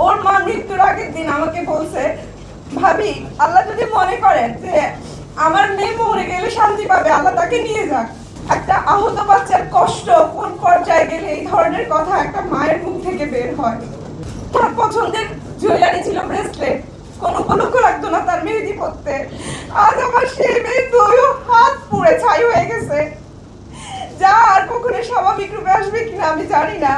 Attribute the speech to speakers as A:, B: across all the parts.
A: ওর মা মৃত্যুর আগের দিন আমাকে বলছে, ভাবি আল্লাহ যদি মনে করেন যে আমার মেয়ে মরে গেলে শান্তি পাবে, আল্লাহ তাকে নিয়ে যাক। একটা আহত বাচ্চার কষ্ট কোন পর্যায়ে গেলে এই ধরনের কথা একটা মায়ের মুখ থেকে বের হয়। তার পছন্দের জুয়েলারি ছিল ব্রেসলেট, কোন উপলক্ষ রাখতো না তার মেহেদি পরতে। আজ আমার সেই মেয়ে দুই হাত পুড়ে ছাই হয়ে গেছে, যা আর কখনো স্বাভাবিক রূপে আসবে কিনা আমি জানি না।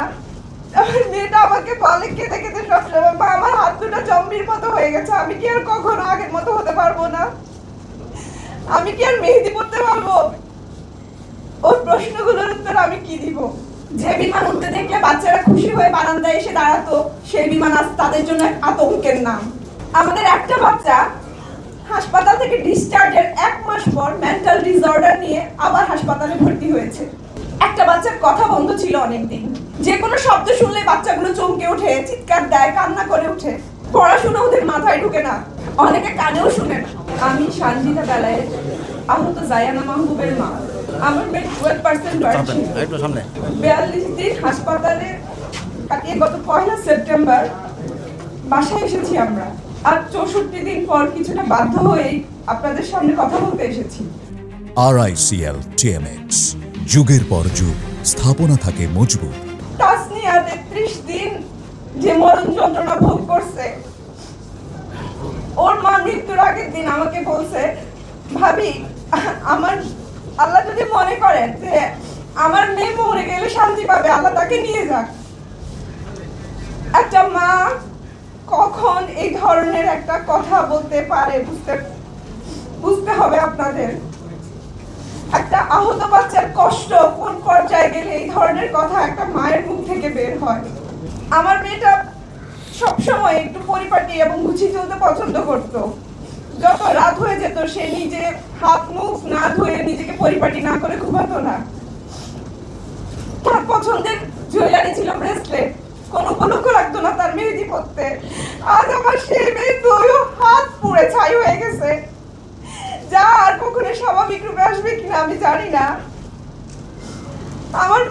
A: আমার মেয়েটা আমাকে বলে কেঁদে কেঁদে সবসময়, মা আমার হাত দুটো জম্বির মতো হয়ে গেছে, আমি কি আর কখনো আগের মতো হতে পারবো না, আমি কি আর মেহেদি পরতে পারবো। ওর প্রশ্নগুলোর উত্তর আমি কি দিব? যে বিমান উঠতে দেখলে বাচ্চারা খুশি হয়ে বারান্দায় এসে দাঁড়াতো, সেই বিমান আজ তাদের জন্য এক আতঙ্কের নাম। আমাদের একটা বাচ্চা হাসপাতাল থেকে ডিসচার্জের 1 মাস পর মেন্টাল ডিসঅর্ডার নিয়ে আবার হাসপাতালে ভর্তি হয়েছে। একটা বাচ্চার কথা বন্ধ ছিল অনেকদিন, যে কোনো শব্দ শুনলে বাচ্চাগুলো চমকে ওঠে, চিৎকার দেয়, কান্না করে ওঠে। পড়াশোনা ওদের মাথায় ঢুকে না, অনেকে কানেও শুনে না। আমি সঞ্জিতা বেলায় আহত জায়ানা মাহবুবের মা। আমার মেয়ে 12% বয়স ছিল। 42 দিন হাসপাতালে কাটিয়ে গত 1 সেপ্টেম্বর বাসায় এসেছি আমরা। আর 64 দিন পর কিছুটা বাধ্য হয়েই আপনাদের সামনে কথা বলতে এসেছি।
B: RICL TMX, যুগের পর যুগ স্থাপনা থাকে মজবুত।
A: তাসনিয়া 33 দিন যে মরণ যন্ত্রণা ভোগ করছে, ওর মা মৃত্যুর আগের দিন আমাকে বলছে, ভাবি আমার আল্লাহ যদি মনে করেন যে আমার মেয়ে মরে গেলে শান্তি পাবে, আল্লাহ তাকে নিয়ে যাক। একটা মা কখন এই ধরনের একটা কথা বলতে পারে বুঝতে হবে আপনাদের। একটা আহত বাচ্চার কষ্ট কোন পর্যায়ে গেলে এই ধরনের কথা একটা মায়ের মুখ থেকে বের হয়। আমার মেয়েটা সবসময় একটু পরিপাটি এবং গুছিয়ে চলতে পছন্দ করত। যত রাত হয়ে যেত সে নিজে হাত মুখ না ধুয়ে নিজেকে পরিপাটি না করে ঘুমাতো না। তার পছন্দের জুয়েলারি ছিল ব্রেসলেট, কোন উপলক্ষ রাখতো না তার মেহেদি পরতে। আজ আমার সেই মেয়ে দুই হাত পুড়ে ছাই হয়ে গেছে, যা আর কখনো স্বাভাবিক রূপে আসবে কিনা আমি জানি না। আমার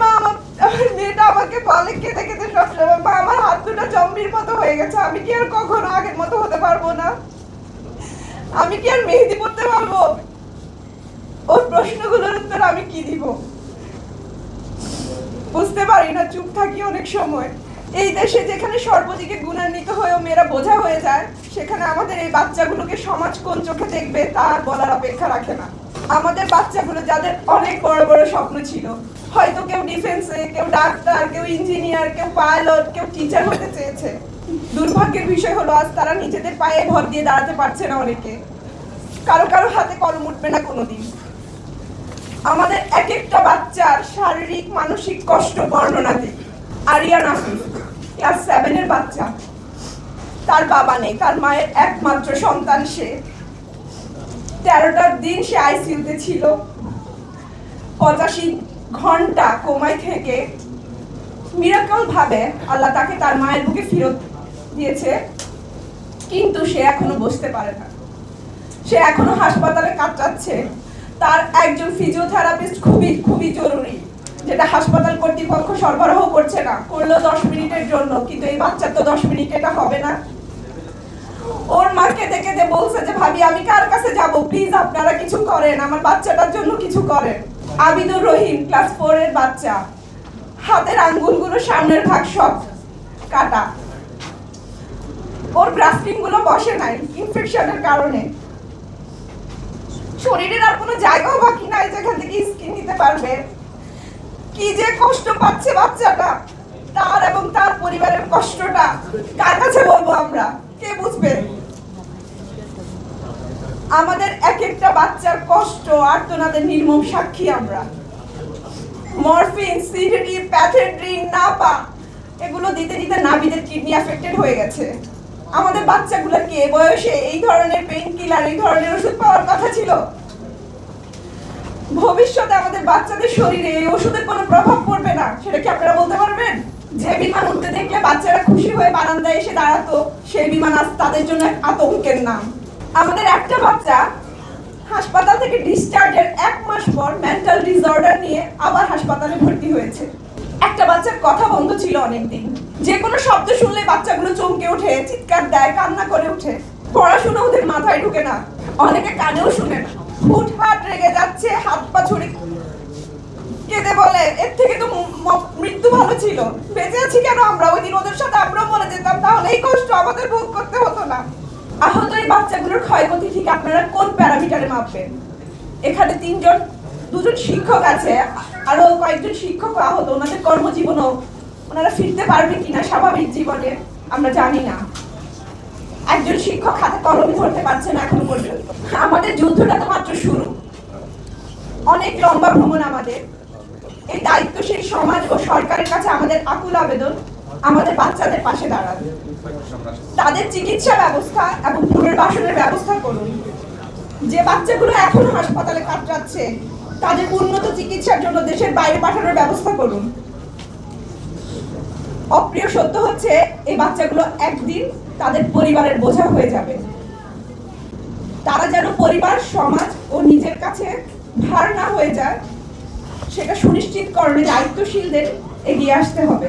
A: মেয়েটা আমাকে বলে কেঁদে কেঁদে সবসময়, মা আমার হাত দুটো জম্বির মতো হয়ে গেছে, আমি কি আর কখনো আগের মতো হতে পারবো না, আমি কি আর মেহেদি পরতে পারবো। ওর প্রশ্নগুলোর উত্তর আমি কি দিব বুঝতে পারি না, চুপ থাকি অনেক সময়। এই দেশে যেখানে সর্বদিকে গুণান্বিত হয়েও মেয়েরা বোঝা হয়ে যায়, সেখানে আমাদের এই বাচ্চাগুলোকে সমাজ কোন চোখে দেখবে তা আর বলার অপেক্ষা রাখে না। আমাদের বাচ্চাগুলো যাদের অনেক বড় বড় স্বপ্ন ছিল, হয়তো কেউ ডিফেন্সে, কেউ ডাক্তার, কেউ ইঞ্জিনিয়ার, কেউ পাইলট, কেউ টিচার হতে চেয়েছে। দুর্ভাগ্যের বিষয় হলো আজ তারা নিজেদের পায়ে ভর দিয়ে দাঁড়াতে পারছে না। অনেকে কারো কারো হাতে কলম উঠবে না কোনোদিন। আমাদের এক একটা বাচ্চার শারীরিক মানসিক কষ্ট বর্ণনা দিই। আরিয়ান আফিফ ক্লাস 7 এর বাচ্চা, তার বাবা নেই, তার মায়ের একমাত্র সন্তান সে। 13টা দিন সে আইসিইউতে ছিল, 85 ঘন্টা কোমায় থেকে মিরাকল ভাবে আল্লাহ তাকে তার মায়ের বুকে ফেরত দিয়েছে। কিন্তু সে এখনো বসতে পারে না, সে এখনো হাসপাতালে কাটাচ্ছে। তার একজন ফিজিওথেরাপিস্ট খুবই খুবই জরুরি, যেটা হাসপাতাল কর্তৃপক্ষ সরবরাহ করছে না। করলো 10 মিনিটের জন্য, কিন্তু এই বাচ্চার তো 10 মিনিট এটা হবে না। ওর মা কেঁদে কেঁদে বলছে যে, ভাবি আমি কার কাছে যাব, প্লিজ আপনারা কিছু করেন, আমার বাচ্চাটার জন্য কিছু করেন। আবিদুর রহিম ক্লাস 4 এর বাচ্চা, হাতের আঙ্গুলগুলো সামনের ভাগ সব কাটা, ওর গ্রাফটিং গুলো বসে নাই ইনফেকশনের কারণে। শরীরের আর কোনো জায়গাও বাকি নাই যেখান থেকে স্কিন নিতে পারবে। কি যে কষ্ট পাচ্ছে বাচ্চাটা, তার এবং তার পরিবারের কষ্টটা কার কাছে বলবো আমরা, কে বুঝবে? আমাদের এক একটা বাচ্চার কষ্ট আর্তনাদের নির্মম সাক্ষী আমরা। মরফিন, সিডেটিভ, প্যাথেড্রিন, নাপা এগুলো দিতে দিতে নাভিদের কিডনি অ্যাফেক্টেড হয়ে গেছে। আমাদের বাচ্চাগুলোর কি এই বয়সে এই ধরনের পেইন কিলার, এই ধরনের ওষুধ পাওয়ার কথা ছিল? ভবিষ্যতে আমাদের বাচ্চাদের শরীরে এই ওষুধের কোনো প্রভাব পড়বে না, সেটা কি আপনারা বলতে পারবেন? যে বিমান উঠতে দেখলে বাচ্চারা খুশি হয়ে বারান্দায় এসে দাঁড়াতো, সেই বিমান আজ তাদের জন্য এক আতঙ্কের নাম। আমাদের একটা বাচ্চা হাসপাতাল থেকে ডিসচার্জের 1 মাস পর মেন্টাল ডিসঅর্ডার নিয়ে আবার হাসপাতালে ভর্তি হয়েছে। একটা বাচ্চার কথা বন্ধ ছিল অনেকদিন, যে কোনো শব্দ শুনলে বাচ্চাগুলো চমকে ওঠে, চিৎকার দেয়, কান্না করে ওঠে। পড়াশোনা ওদের মাথায় ঢুকে না, অনেকে কানেও শুনে না। হুটহাট রেগে যাচ্ছে, হাত পা ছুড়ে কেঁদে বলে এর থেকে তো মৃত্যু ভালো ছিল, বেঁচে আছি কেন আমরা? ওই দিন ওদের সাথে আমরাও মরে যেতাম, তাহলে এই কষ্ট আমাদের ভোগ করতে হতো না। আহত এই বাচ্চাগুলোর ক্ষয়ক্ষতি ঠিক আপনারা কোন প্যারামিটারে মাপবেন? এখানে দুজন শিক্ষক আছে, আরো কয়েকজন শিক্ষক আহত, ওনাদের কর্মজীবনও ওনারা ফিরতে পারবে কিনা স্বাভাবিক জীবনে আমরা জানি না। একজন শিক্ষক হাতে কলম ধরতে পারছে না এখনো পর্যন্ত। আমাদের যুদ্ধটা তো মাত্র শুরু, অনেক লম্বা ভ্রমণ আমাদের। এই দায়িত্বশীল সমাজ ও সরকারের কাছে আমাদের আকুল আবেদন, আমাদের বাচ্চাদের পাশে দাঁড়ান, তাদের চিকিৎসা ব্যবস্থা এবং পুনর্বাসনের ব্যবস্থা করুন। যে বাচ্চাগুলো এখন হাসপাতালে কাটাচ্ছে তাদের উন্নত চিকিৎসার জন্য দেশের বাইরে পাঠানোর ব্যবস্থা করুন। অপ্রিয় সত্য হচ্ছে এই বাচ্চাগুলো একদিন তাদের পরিবারের বোঝা হয়ে যাবে। তারা যেন পরিবার, সমাজ ও নিজের কাছে ভার না হয়ে যায়, সেটা সুনিশ্চিতকরণে দায়িত্বশীলদের এগিয়ে আসতে হবে।